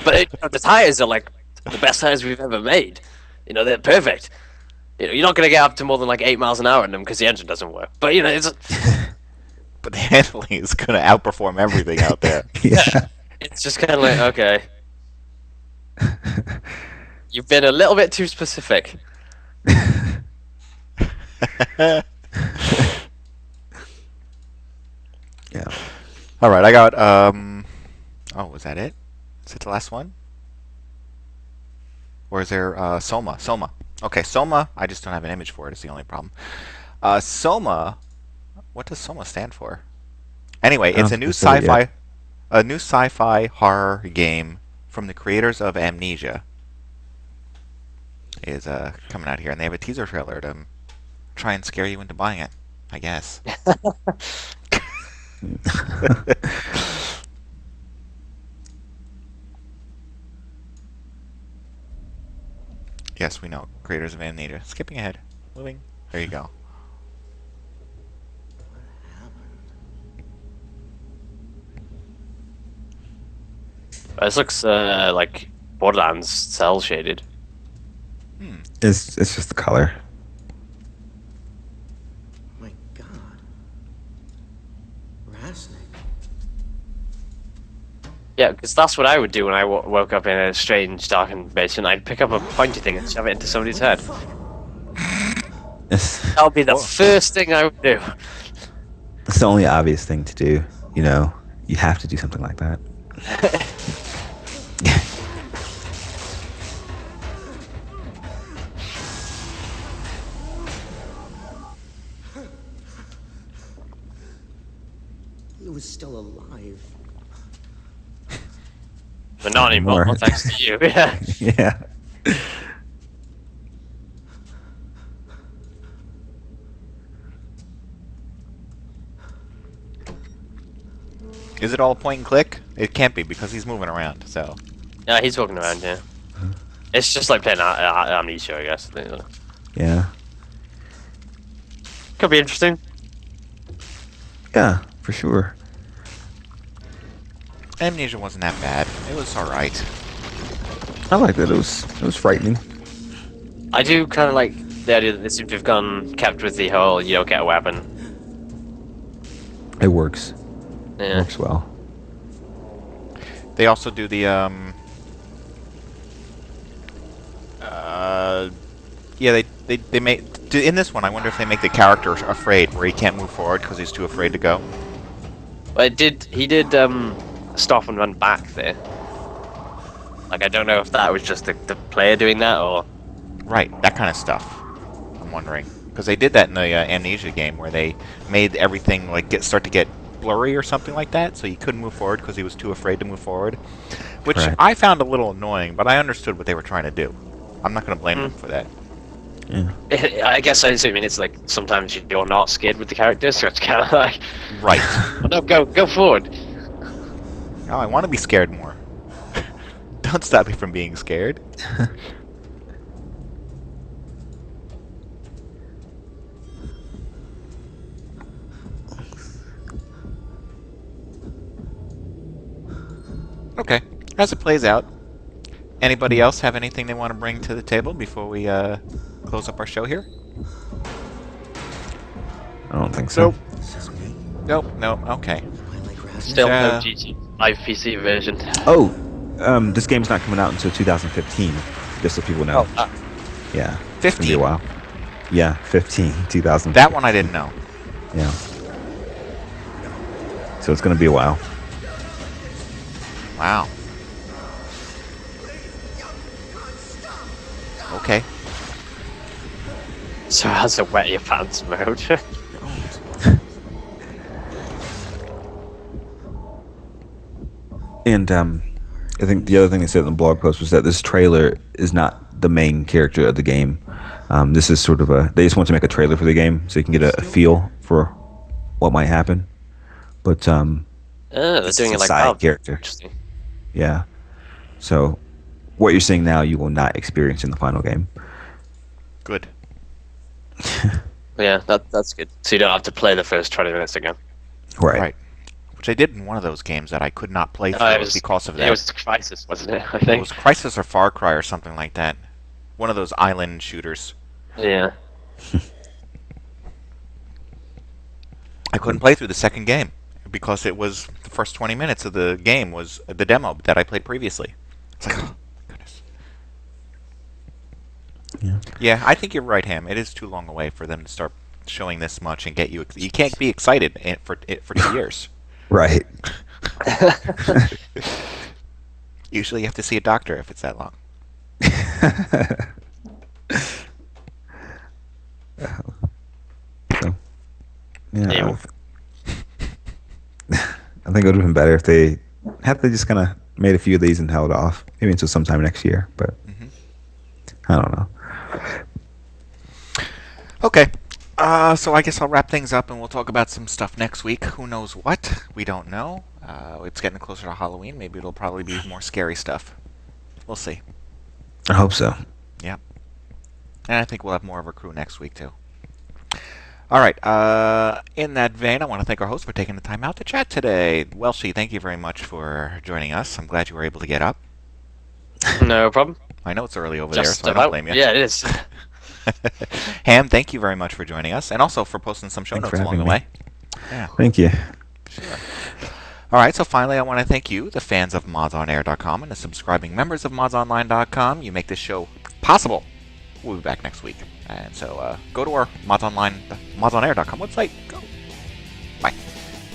But the tires are like the best tires we've ever made. They're perfect. You're not gonna get up to more than like 8 miles an hour in them because the engine doesn't work. But it's. But the handling is gonna outperform everything out there. Yeah. It's just kind of like, okay, you've been a little bit too specific. Yeah. All right, I got. Oh, was that it? Is it the last one? Or is there SOMA? SOMA. Okay, SOMA. I just don't have an image for it. It's the only problem. SOMA. What does SOMA stand for? Anyway, it's a new sci-fi horror game from the creators of Amnesia. Is coming out here, and they have a teaser trailer to try and scare you into buying it, I guess. Yes, we know. Creators of Amnesia. Skipping ahead. Moving. There you go. This looks like Borderlands cell shaded. It's just the color. My God. Rasnik. Yeah, because that's what I would do when I woke up in a strange, darkened basement. I'd pick up a pointy thing and shove it into somebody's head. That would be the first thing I would do. It's the only obvious thing to do. You have to do something like that. He was still alive. But not anymore, anymore. thanks to you. Yeah. Yeah. Is it all point and click? It can't be because he's moving around. So. Yeah, he's walking around. Yeah. It's just like playing Amnesia, I guess. Yeah. Could be interesting. Yeah, for sure. Amnesia wasn't that bad. It was alright. I liked it. It was frightening. I do kind of like the idea that they seem to have kept with the whole you don't get a weapon. It works. Yeah. It works well. They also do the yeah, they make in this one. I wonder if they make the character afraid, where he can't move forward because he's too afraid to go. But he did stop and run back there. Like, I don't know if that was just the player doing that or. Right, that kind of stuff. I'm wondering because they did that in the Amnesia game where they made everything like start to get blurry or something like that, so he couldn't move forward because he was too afraid to move forward, which I found a little annoying. But I understood what they were trying to do. I'm not going to blame them for that. Yeah. I guess I mean it's like sometimes you're not scared with the characters, so it's kind of like. Right. No, go forward. Oh, I want to be scared more. Don't stop me from being scared. Okay, as it plays out, anybody else have anything they want to bring to the table before we close up our show here? I don't think so. Nope. Nope. Okay. Still no GT Live PC version. Oh, this game's not coming out until 2015. Just so people know. Oh, yeah. 15. It's gonna be a while. Yeah, 2015. That one I didn't know. Yeah. So it's gonna be a while. Wow. Okay. So it has a wet your pants mode. And I think the other thing they said in the blog post was that this trailer is not the main character of the game. This is sort of they just want to make a trailer for the game so you can get a feel for what might happen. But they're doing it like side character. Interesting. Yeah. So what you're seeing now, you will not experience in the final game. Good. Yeah, that's good. So you don't have to play the first 20 minutes again. Right. Which I did in one of those games that I could not play through because of that. It was Crisis, wasn't it? I think it was Crisis or Far Cry or something like that. One of those island shooters. Yeah. I couldn't play through the second game because it was the first 20 minutes of the game was the demo that I played previously. It's like, oh my goodness. Yeah, I think you're right, Ham. It is too long away for them to start showing this much and get you. You can't be excited for 2 years. Right. Usually, you have to see a doctor if it's that long. Yeah. I think it would have been better if they just kind of made a few of these and held off, maybe until sometime next year. But I don't know. Okay. So I guess I'll wrap things up and we'll talk about some stuff next week. Who knows what? We don't know. It's getting closer to Halloween. Maybe it'll probably be more scary stuff. We'll see. I hope so. Yeah. And I think we'll have more of a crew next week, too. All right. In that vein, I want to thank our host for taking the time out to chat today. Welshie, thank you very much for joining us. I'm glad you were able to get up. No problem. I know it's early over there, so I don't blame you. Yeah, it is. Ham, thank you very much for joining us, and also for posting some show notes along the way. Yeah. Thank you. Sure. All right, so finally I want to thank you, the fans of MODSonair.com and the subscribing members of MODSonline.com. You make this possible. We'll be back next week. And so go to our MODSonair.com website. Go. Bye.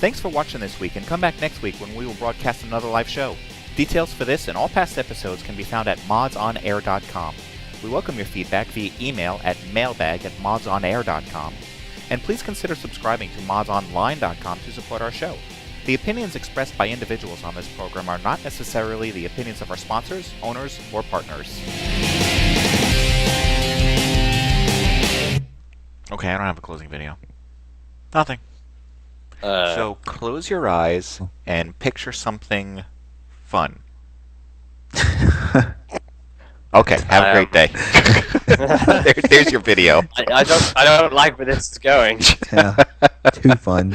Thanks for watching this week, and come back next week when we will broadcast another live show. Details for this and all past episodes can be found at MODSonair.com. We welcome your feedback via email at mailbag@modsonair.com. And please consider subscribing to modsonline.com to support our show. The opinions expressed by individuals on this program are not necessarily the opinions of our sponsors, owners, or partners. Okay, I don't have a closing video. Nothing. So close your eyes and picture something fun. Okay, have a great day. There's your video. I don't like where this is going. Yeah, too fun.